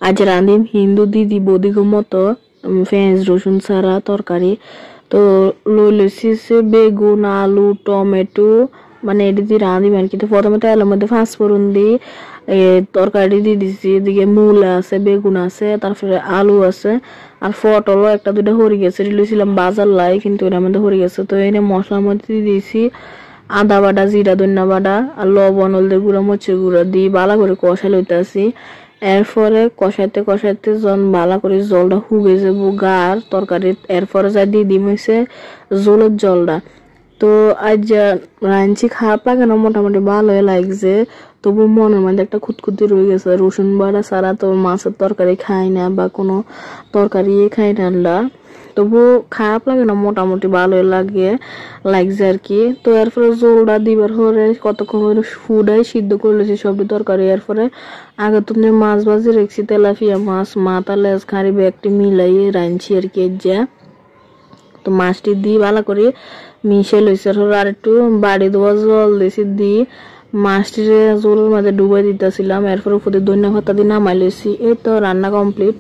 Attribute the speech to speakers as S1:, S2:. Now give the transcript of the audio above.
S1: আজ রাঁধিম হিন্দু দিদি বৌদিগো মতো পেঁয়াজ রসুন ছাড়া তরকারি। তো লইছি বেগুন আলু টমেটো মানে এটি দিয়ে রাঁধিম আর কি। তো প্রথমে তেলের মধ্যে পাঁচফোড়ন দিই তরকারি দিয়ে দিছি। এদিকে মূলা আছে বেগুন আছে তারপরে আলু আছে আর পটলও একটা দুইটা হরি গেছে লইছিলাম বাজার লাই কিন্তু এর মধ্যে হরি গেছে। তো এনে মশলার মধ্যে দিয়ে দিয়েছি আদা বাটা জিরা ধনিয়া বাটা আর লবণ হলদের গুঁড়া মরিচের গুঁড়া দিয়ে ভালো করে কষা লইতেছি। এরপরে কষাইতে কষাইতে যখন ভালো করে জলটা হুগে যাবো গার তরকারি এরপরে যা দিয়ে দিম হয়েছে জলের জলটা। তো আজ রাঁধছি খারাপ লাগে না, মোটামুটি ভালোই লাগছে। তবু মনের মধ্যে একটা খুঁতখুতি রয়ে গেছে, রসুন বাটা ছাড়া তো মাছের তরকারি খাই না বা কোনো তরকারি খাই না। তবু খারাপ লাগে না, মোটামুটি ভালোই লাগছে আর কি। তো এরপরে জলটা দিবার পরে কতক্ষণ ফুডাই সিদ্ধ করলেছি সবজি তরকারি। এরপরে আগে তো মাছ ভাজি রেখেছি তেলাপিয়া মাছ মাথা লেজ খাড়ি একটি মিলাই রাঁধছি আর কি। যা তো মাছটি দিয়ে ভালো করে মিশে লইছে আর একটু বাড়ি দেওয়া জল দিয়েছি দিয়ে মাছটির জলের মাঝে ডুবাই দিতেছিলাম। এরপর উপরে ধনিয়া পাতা দিয়ে নামাই লইছি। এই তো রান্না কমপ্লিট।